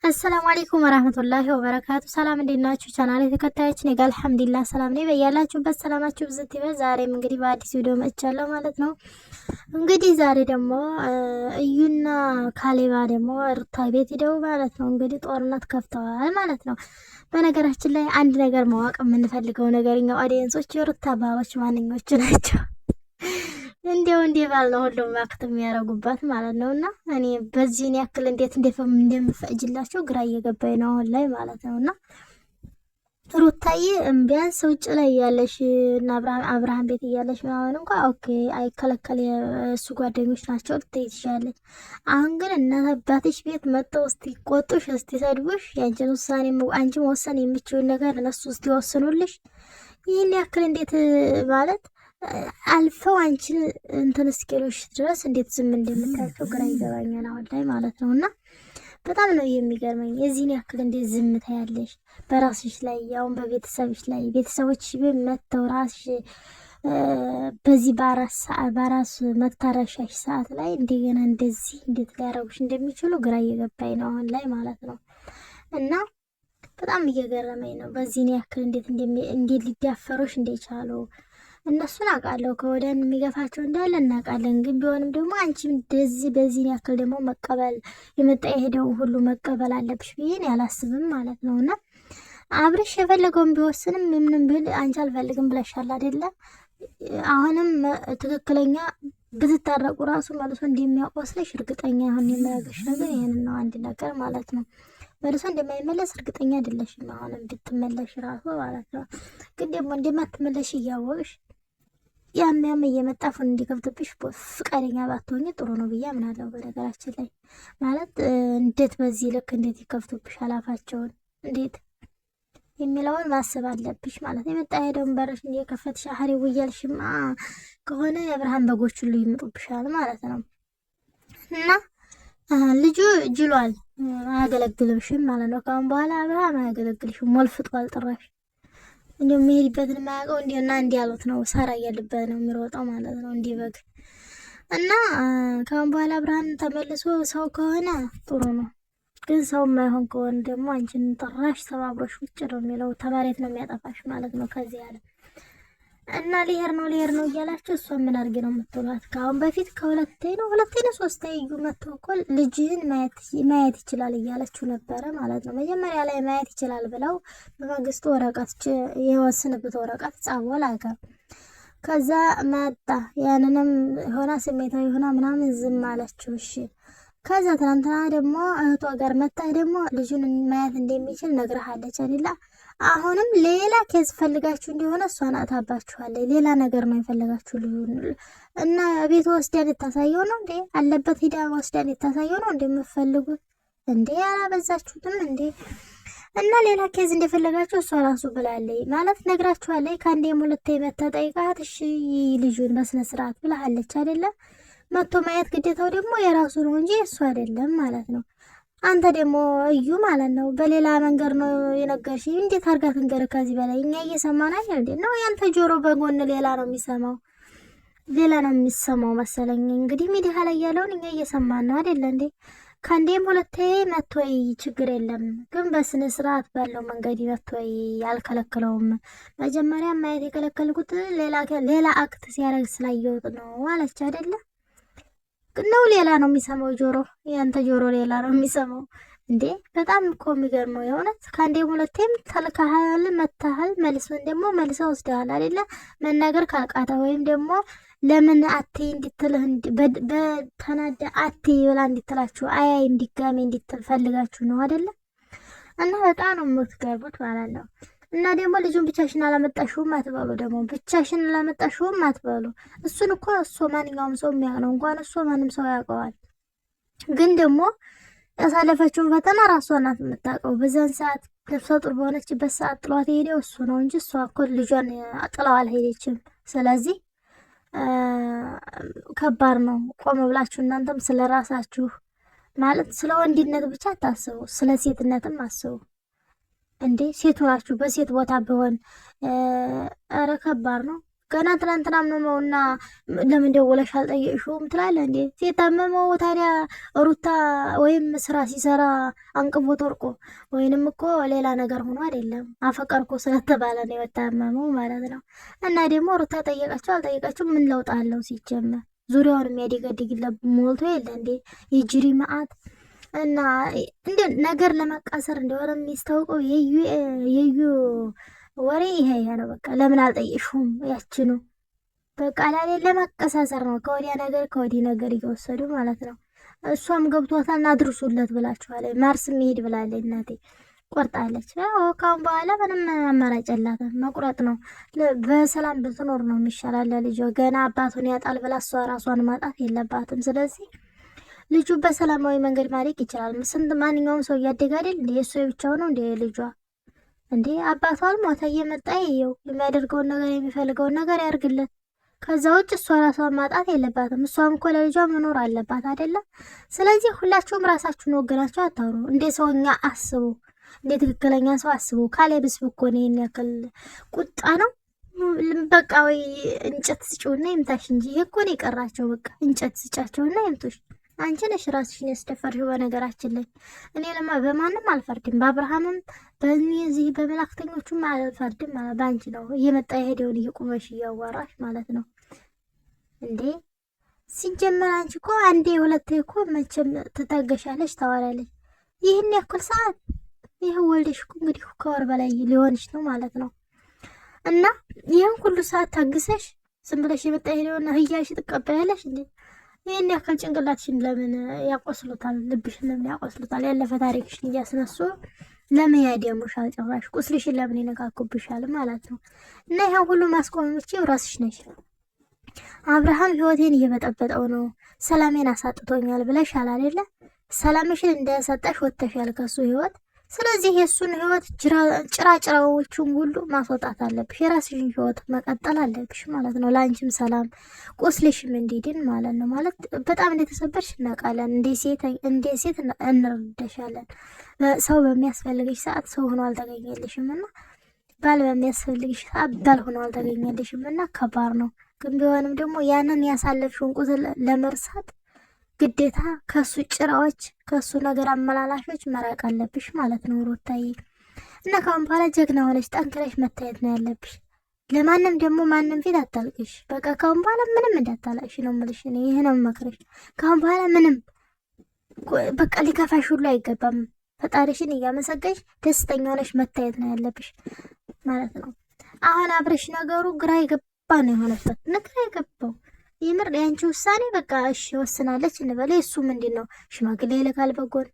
አሰላሙ አለይኩም ወራህመቱላሂ ወበረካቱ። ሰላም እንዴት ናችሁ? ቻናሌ ተከታዮች ነኝ አልሐምዱሊላህ ሰላም ነኝ። በያላችሁበት ሰላማችሁ ብዝት ይበል። ዛሬም እንግዲህ በአዲስ ቪዲዮ መጥቻለሁ ማለት ነው። እንግዲህ ዛሬ ደግሞ እዩና ካሌባ ደግሞ ሩታ ቤት ሄደው ማለት ነው እንግዲህ ጦርነት ከፍተዋል ማለት ነው። በነገራችን ላይ አንድ ነገር ማወቅ የምንፈልገው ነገርኛው ኦዲየንሶች የሩታ ባሎች ማንኞቹ ናቸው? እንዲያው እንዲህ ባል ነው ሁሉም አክት የሚያረጉባት ማለት ነው። እና እኔ በዚህን ያክል እንዴት እንደምፈጅላቸው ግራ እየገባኝ ነው አሁን ላይ ማለት ነው። እና ሩታዬ ቢያንስ ውጭ ላይ ያለሽ እና አብርሃም ቤት እያለሽ ምናምን እንኳ ኦኬ አይከለከል፣ የእሱ ጓደኞች ናቸው ልትይ ትችላለች። አሁን ግን እናት አባትሽ ቤት መጥተው እስቲ ቆጡሽ፣ እስቲ ሰድቡሽ፣ ያንቺን ውሳኔ አንቺ መወሰን የምችውን ነገር እነሱ እስቲ ወስኑልሽ። ይህን ያክል እንዴት ማለት አልፈው አንቺን እንትን እስኪሉሽ ድረስ እንዴት ዝም እንደምታያቸው ግራ ይገባኛል አሁን ላይ ማለት ነው። እና በጣም ነው የሚገርመኝ የዚህን ያክል እንዴት ዝም ታያለሽ በራስሽ ላይ፣ ያውን በቤተሰብሽ ላይ ቤተሰቦች መጥተው ራስሽ በዚህ በራስ መታረሻሽ ሰዓት ላይ እንደገና እንደዚህ እንዴት ሊያረጉሽ እንደሚችሉ ግራ እየገባኝ ነው አሁን ላይ ማለት ነው። እና በጣም እየገረመኝ ነው በዚህን ያክል እንዴት ሊዳፈሩሽ እንደቻሉ። እነሱን አውቃለሁ ከወደን የሚገፋቸው እንዳለ እናውቃለን። ግን ቢሆንም ደግሞ አንቺ እንደዚህ በዚህን ያክል ደግሞ መቀበል የመጣ የሄደው ሁሉ መቀበል አለብሽ ብዬን ያላስብም ማለት ነው። እና አብርሽ የፈለገውን ቢወስንም ምንም ቢል አንቺ አልፈልግም ብለሻል አይደለ? አሁንም ትክክለኛ ብትታረቁ ራሱ መልሶ እንደሚያቆስለሽ እርግጠኛ አሁን የማያገሽ ነገር ይህንን ነው አንድ ነገር ማለት ነው። መልሶ እንደማይመለስ እርግጠኛ አይደለሽም አሁንም ብትመለሽ ራሱ ማለት ነው። ግን ደግሞ እንደማትመለሽ እያወቅሽ ያም እየመጣ ፉን እንዲከፍትብሽ ፍቃደኛ ባትሆኝ ጥሩ ነው ብዬ አምናለሁ። በነገራችን ላይ ማለት እንዴት በዚህ ልክ እንዴት ይከፍቱብሽ አላፋቸውን እንዴት የሚለውን ማሰብ አለብሽ ማለት ነው። የመጣ ሄደውን በረሽ እየከፈትሽ አህሪ ውያልሽማ ከሆነ የብርሃን በጎች ሁሉ ይመጡብሻል ማለት ነው። እና ልጁ ጅሏል፣ አያገለግልሽም ማለት ነው። ካሁን በኋላ አብርሃም አያገለግልሽም፣ ሞልፍጧል ጥራሽ። እንዲሁም የሚሄድበትን የማያውቀው እንዲና እንዲያሉት ነው ሰራ እያለበት ነው የሚሮጠው ማለት ነው እንዲበግ። እና ካሁን በኋላ አብርሃም ተመልሶ ሰው ከሆነ ጥሩ ነው፣ ግን ሰው የማይሆን ከሆነ ደግሞ አንቺን ጥራሽ ሰባብሮሽ ውጭ ነው የሚለው ተባሬት ነው የሚያጠፋሽ ማለት ነው ከዚህ ያለ እና ሊሄድ ነው እያላችሁ እሷ ምን አድርጌ ነው የምትሏት? ከአሁን በፊት ሁለቴ ነው ሶስቴ እዩ መጥቶ እኮ ልጅህን ማየት ይችላል እያለችው ነበረ ማለት ነው። መጀመሪያ ላይ ማየት ይችላል ብለው በመንግስቱ ወረቀት የወስንበት ወረቀት ጻፎ ላከ። ከዛ መጣ፣ ያንንም ሆና ስሜታዊ ሆና ምናምን ዝም አለችው። እሺ ከዛ ትናንትና ደግሞ እህቷ ጋር መጣ፣ ደግሞ ልጁን ማየት እንደሚችል ነግረሃለች አይደል? አሁንም ሌላ ኬዝ ፈልጋችሁ እንደሆነ እሷን አታባችኋለች። ሌላ ነገር ነው የፈለጋችሁ ልዩን እና ቤት ወስደን የታሳየው ነው እንዴ? አለበት ሂዳ ወስደን የታሳየው ነው እንዴ የምትፈልጉት እንዴ? አላበዛችሁትም እንዴ? እና ሌላ ኬዝ እንደፈለጋችሁ እሷ ራሱ ብላለች ማለት ነግራችኋለች። ከአንዴም ሁለቴ መታ ጠይቃት እሺ ልጁን በስነ ስርዓት ብላለች አይደለ? መጥቶ ማየት ግዴታው ደግሞ የራሱ ነው እንጂ እሱ አይደለም ማለት ነው። አንተ ደግሞ እዩ ማለት ነው በሌላ መንገድ ነው የነገርሽ። እንዴት አድርጋ ትንገር ከዚህ በላይ? እኛ እየሰማን አይደል እንዴ? ነው ያንተ ጆሮ በጎን ሌላ ነው የሚሰማው መሰለኝ። እንግዲህ ሚዲያ ላይ ያለውን እኛ እየሰማን ነው አይደል እንዴ? ከአንዴም ሁለቴ መጥቶይ ችግር የለም፣ ግን በስነ ስርዓት ባለው መንገድ መጥቶይ አልከለከለውም። መጀመሪያ ማየት የከለከልኩት ሌላ አክት ሲያደርግ ስላየሁት ነው አለች አይደለ? ነው ሌላ ነው የሚሰማው ጆሮ፣ ያንተ ጆሮ ሌላ ነው የሚሰማው እንዴ? በጣም እኮ የሚገርመው የእውነት ከአንዴም ሁለቴም ተልካሃል መታሃል፣ መልሶን ደግሞ መልሰው ወስደሃል አይደለ? መናገር ካቃታ ወይም ደግሞ ለምን አትይ እንድትልህ በተናደ አትይ ብላ እንድትላችሁ አያይ እንዲጋሜ እንድትል ፈልጋችሁ ነው አይደለ? እና በጣም ነው የምትገርቡት ማለት ነው። እና ደግሞ ልጁን ብቻሽን አላመጣሽውም አትበሉ፣ ደግሞ ብቻሽን አላመጣሽውም አትበሉ። እሱን እኮ እሱ ማንኛውም ሰው የሚያውቅ ነው፣ እንኳን እሱ ማንም ሰው ያውቀዋል። ግን ደግሞ ያሳለፈችውን ፈተና ራሷ ናት የምታውቀው። በዛን ሰዓት ነፍሰ ጡር በሆነችበት ሰዓት ጥሏት የሄደው እሱ ነው እንጂ እሷ እኮ ልጇን ጥላው አልሄደችም። ስለዚህ ከባድ ነው። ቆም ብላችሁ እናንተም ስለ ራሳችሁ ማለት ስለ ወንድነት ብቻ አታስቡ፣ ስለ ሴትነትም አስቡ። እንዴ ሴቱ ናችሁ። በሴት ቦታ ቢሆን ኧረ ከባድ ነው። ገና ትናንትና አመመውና ለምን ደወለሽ አልጠየቅሽውም ትላለህ እንዴ? ሲታመመው ታዲያ ሩታ ወይም ስራ ሲሰራ አንቅቦት ወርቆ ወይንም እኮ ሌላ ነገር ሆኖ አይደለም አፈቀርኮ ስለተባለ ነው የታመመው ማለት ነው። እና ደግሞ ሩታ ጠየቃቸው አልጠየቃቸው ምን ለውጥ አለው? ሲጀመር ዙሪያውን የሚያደገድግለት ሞልቶ የለ እንዴ የጅሪ መዓት እና እንደ ነገር ለማቃሰር እንደሆነ የሚስታውቀው የዩ ወሬ ይሄ ነው። በቃ ለምን አልጠየሽውም? ያችኑ በቃ ላይ ለማቀሳሰር ነው። ከወዲያ ነገር ከወዲህ ነገር እየወሰዱ ማለት ነው። እሷም ገብቷታል እና አድርሱለት ብላችኋል። ማርስ መሄድ ብላለች እናቴ ቆርጣለች። ካሁን በኋላ ምንም አማራጭ የላትም፣ መቁረጥ ነው። በሰላም ብትኖር ነው የሚሻላል። ልጇ ገና አባቱን ያጣል ብላ እሷ ራሷን ማጣት የለባትም። ስለዚህ ልጁ በሰላማዊ መንገድ ማደግ ይችላል። ስንት ማንኛውም ሰው እያደገ አይደል እንዴ? እሱ ብቻው ነው እንዴ ልጇ እንዴ? አባቷ አልሞተ እየመጣ ይየው የሚያደርገውን ነገር የሚፈልገውን ነገር ያርግለት። ከዛ ውጭ እሷ ራሷን ማጣት የለባትም። እሷም እኮ ለልጇ መኖር አለባት አይደለም? ስለዚህ ሁላችሁም ራሳችሁን ወገናችሁ አታውሩ። እንዴ ሰውኛ አስቡ፣ እንዴ ትክክለኛ ሰው አስቡ። ካሌብስ እኮ ነው ይሄን ያክል ቁጣ ነው። በቃ ወይ እንጨት ስጪውና ይምታሽ እንጂ ይሄ እኮ ነው የቀራቸው። በቃ እንጨት ስጫቸውና ይምቱሽ። አንቺ ነሽ ራስሽን ያስደፈርሽው። በነገራችን ላይ እኔ በማንም አልፈርድም፣ በአብርሃምም በእነዚህ በመላእክተኞቹም አልፈርድም። በአንቺ ነው እየመጣ የሄደውን እየቁመሽ እያዋራሽ ማለት ነው እንዴ። ሲጀመር አንቺ እኮ አንዴ ሁለቴ እኮ መቼም ትታገሻለሽ፣ ታወራለሽ። ይህን ያክል ሰዓት ይህ ወልደሽ እኮ እንግዲህ ከወር በላይ ሊሆንሽ ነው ማለት ነው። እና ይህን ሁሉ ሰዓት ታግሰሽ ዝም ብለሽ የመጣ የሄደውን ህያሽ ትቀበያለሽ እንዴ? ይህን ያክል ጭንቅላትሽን ለምን ያቆስሉታል? ልብሽን ለምን ያቆስሉታል? ያለፈ ታሪክሽን እያስነሱ ለምን ያደሙሻል? ጭራሽ ቁስልሽን ለምን ይነካኩብሻል ማለት ነው። እና ይህን ሁሉ ማስቆም የምችይው ራስሽ ነሽ። አብርሃም ህይወቴን እየበጠበጠው ነው፣ ሰላሜን አሳጥቶኛል ብለሻል አይደለ? ሰላምሽን እንደሰጠሽ ወጥተሻል ከሱ ህይወት። ስለዚህ የእሱን ህይወት ጭራጭራዎቹን ሁሉ ማስወጣት አለብሽ። የራስሽን ህይወት መቀጠል አለብሽ ማለት ነው። ለአንቺም ሰላም ቁስልሽም እንዲድን ማለት ነው። ማለት በጣም እንደተሰበርሽ እናውቃለን። እንደ ሴት እንረዳሻለን። ሰው በሚያስፈልግሽ ሰዓት ሰው ሆኖ አልተገኘልሽም እና ባል በሚያስፈልግሽ ሰዓት ባል ሆኖ አልተገኘልሽም እና ከባድ ነው። ግን ቢሆንም ደግሞ ያንን ያሳለፍሽውን ቁስል ለመርሳት ግዴታ ከሱ ጭራዎች ከሱ ነገር አመላላሾች መራቅ አለብሽ ማለት ነው ሩታዬ። እና ካሁን በኋላ ጀግና ሆነሽ ጠንክረሽ መታየት ነው ያለብሽ። ለማንም ደግሞ ማንም ፊት አታልቅሽ። በቃ ካሁን በኋላ ምንም እንዳታላቅሽ ነው የምልሽ። እኔ ይሄ ነው የምመክርሽ። ካሁን በኋላ ምንም በቃ ሊከፋሽ ሁሉ አይገባም። ፈጣሪሽን እያመሰገንሽ ደስተኛ ሆነሽ መታየት ነው ያለብሽ ማለት ነው። አሁን አብረሽ ነገሩ ግራ የገባ ነው የሆነበት። ግራ የገባው የምር የአንቺ ውሳኔ በቃ እሺ ወስናለች እንበለ። እሱ ምንድን ነው ሽማግሌ ይልካል በጎን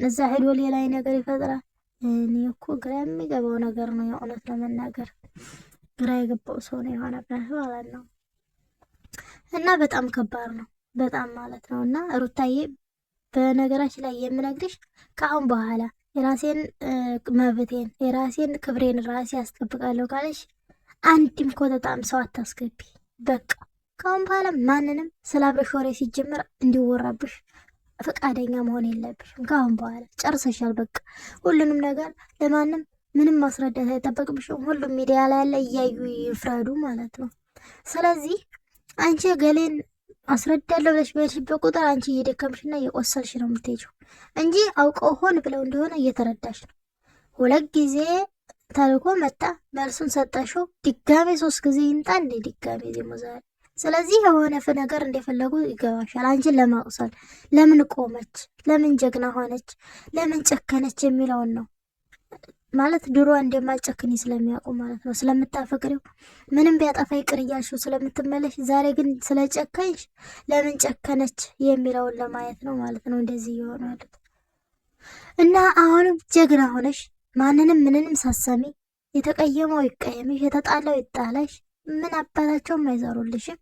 እዛ ሄዶ ሌላ ነገር ይፈጥራል። እኔ እኮ ግራ የሚገባው ነገር ነው የእውነት ለመናገር ግራ የገባው ሰው ነው የሆነበት ማለት ነው። እና በጣም ከባድ ነው በጣም ማለት ነው። እና ሩታዬ በነገራችን ላይ የምነግርሽ ከአሁን በኋላ የራሴን መብቴን የራሴን ክብሬን ራሴ ያስጠብቃለሁ ካለሽ አንድም ኮተታም ሰው አታስገቢ በቃ። ካሁን በኋላ ማንንም ስለ አብረሽ ወሬ ሲጀምር እንዲወራብሽ ፈቃደኛ መሆን የለብሽም። ካሁን በኋላ ጨርሰሻል በቃ። ሁሉንም ነገር ለማንም ምንም ማስረዳት አይጠበቅብሽም። ሁሉም ሚዲያ ላይ ያለ እያዩ ይፍረዱ ማለት ነው። ስለዚህ አንቺ ገሌን አስረዳለሁ ብለሽ በሄድሽበት ቁጥር አንቺ እየደከምሽና እየቆሰልሽ ነው የምትሄጂው እንጂ አውቀው ሆን ብለው እንደሆነ እየተረዳሽ ነው። 2 ጊዜ ተልኮ መጣ መልሱን ሰጠሽው። ድጋሜ 3 ጊዜ ይምጣ እንደ ድጋሜ ደግሞ ዛሬ። ስለዚህ የሆነ ነገር እንደፈለጉ ይገባሻል። አንቺን ለማቁሰል ለምን ቆመች፣ ለምን ጀግና ሆነች፣ ለምን ጨከነች የሚለውን ነው ማለት ድሮ እንደማልጨክኒ ስለሚያውቁ ማለት ነው። ስለምታፈቅሪው ምንም ቢያጠፋ ይቅር እያልሽው ስለምትመለሽ፣ ዛሬ ግን ስለጨከንሽ ለምን ጨከነች የሚለውን ለማየት ነው ማለት ነው እንደዚህ እየሆኑ ያሉት። እና አሁንም ጀግና ሆነሽ ማንንም ምንንም ሳሰሚ የተቀየመው ይቀየምሽ፣ የተጣላው ይጣላሽ፣ ምን አባታቸውም አይዘሩልሽም።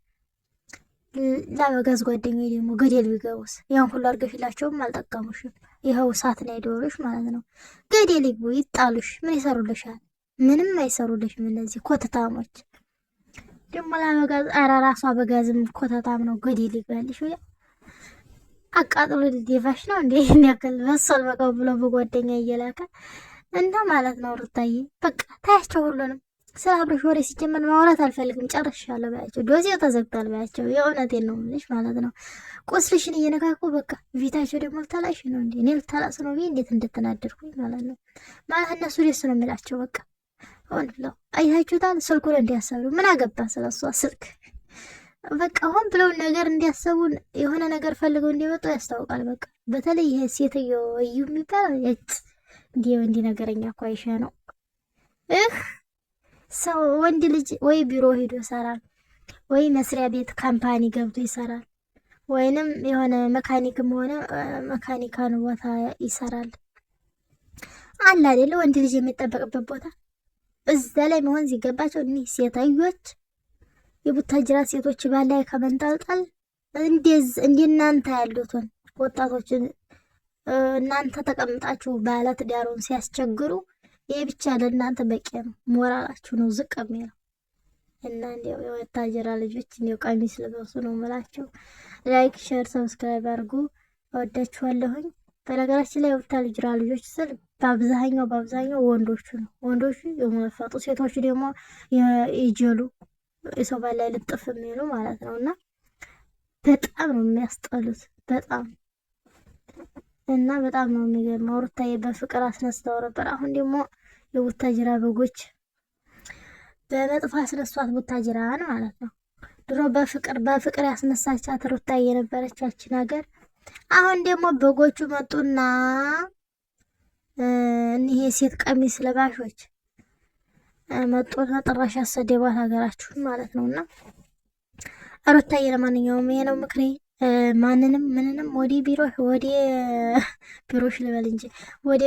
ለአበጋዝ ጓደኛዬ ደግሞ ገደል ቢገቡስ ያን ሁሉ አድርገሽላቸውም አልጠቀሙሽም። ይኸው እሳት ላይ ዶሮሽ ማለት ነው። ገደል ይግቡ ይጣሉሽ፣ ምን ይሰሩልሻል? ምንም አይሰሩልሽም። እነዚህ ኮተታሞች ደግሞ ለአበጋዝ ራሱ አበጋዝም ኮተታም ነው። ገደል ይግባልሽ። አቃጥሎ ሊደፋሽ ነው እንዴ? ያክል በሶል በቀው ብሎ በጓደኛ እየላከ እና ማለት ነው ሩታዬ በቃ ታያቸው ሁሉንም ስለ አብርሽ ወሬ ሲጀመር ማውራት አልፈልግም፣ ጨርሻለሁ በያቸው። ዶሴው ተዘግቷል በያቸው። የእውነቴን ነው የምልሽ ማለት ነው። ቁስልሽን እየነካኩ በቃ ፊታቸው ደግሞ ልታላሽ ነው እንዴ? እኔ ልታላስ ነው ብዬ እንዴት እንደተናደድኩኝ ማለት ነው። ማለት እነሱ ደስ ነው የሚላቸው በቃ ሆን ብለው አይታችሁታል። ስልኩን እንዲያሰሩ ምን አገባ ስለሷ ስልክ በቃ ሆን ብለው ነገር እንዲያሰቡ የሆነ ነገር ፈልገው እንዲመጡ ያስታውቃል። በቃ በተለይ ይሄ ሴትዮ እዩ የሚባለው እንዲህ ነገረኛ እኮ አይሻ ነው ሰው ወንድ ልጅ ወይ ቢሮ ሄዶ ይሰራል፣ ወይ መስሪያ ቤት ካምፓኒ ገብቶ ይሰራል፣ ወይንም የሆነ መካኒክም ሆነ መካኒካን ቦታ ይሰራል። አለ አይደለ ወንድ ልጅ የሚጠበቅበት ቦታ እዛ ላይ መሆን ሲገባቸው እኒህ ሴትዮች የቡታጅራ ሴቶች ባላይ ከመንጠልጠል እናንተ ያሉትን ወጣቶችን እናንተ ተቀምጣችሁ ባለ ትዳሩን ሲያስቸግሩ ይህ ብቻ ለእናንተ በቂ ነው። ሞራላችሁ ነው ዝቅ የሚለው እና እንዲያው የወታጀራ ልጆች እንዲያው ቀሚስ ልበሱ ነው የምላቸው። ላይክ፣ ሼር፣ ሰብስክራይብ አድርጉ። እወዳችኋለሁኝ። በነገራችን ላይ የወታጀራ ልጆች ስል በአብዛኛው ወንዶቹ ነው። ወንዶቹ የመፈጡ ሴቶቹ ደግሞ የጀሉ የሰው ባል ላይ ልጥፍ የሚሉ ማለት ነው። እና በጣም ነው የሚያስጠሉት በጣም እና በጣም ነው የሚገርመው። ሩታዬ በፍቅር አስነስተው ነበር። አሁን ደግሞ የቡታጅራ በጎች በመጥፎ አስነሷት ቡታጅራን ማለት ነው። ድሮ በፍቅር ያስነሳቻት ሩታዬ የነበረቻችን ሀገር። አሁን ደግሞ በጎቹ መጡና እኒህ የሴት ቀሚስ ለባሾች መጡና ጥራሽ ያሰደቧት ሀገራችሁን ማለት ነውና ሩታዬ ለማንኛውም ይሄ ነው ምክሬ። ማንንም ምንንም ወደ ቢሮሽ ልበል እንጂ ወደ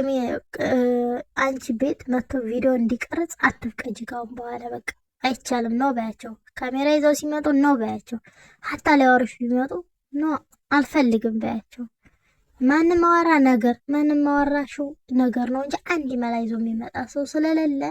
አንቺ ቤት መጥቶ ቪዲዮ እንዲቀርጽ አትፍቀጂ። ካሁን በኋላ በቃ አይቻልም ነው በያቸው። ካሜራ ይዘው ሲመጡ ነው በያቸው። ሀታ ሊያወሩሽ ቢመጡ ነው አልፈልግም በያቸው። ማንም ማወራሽው ነገር ነው እንጂ አንድ መላ ይዞ የሚመጣ ሰው ስለሌለ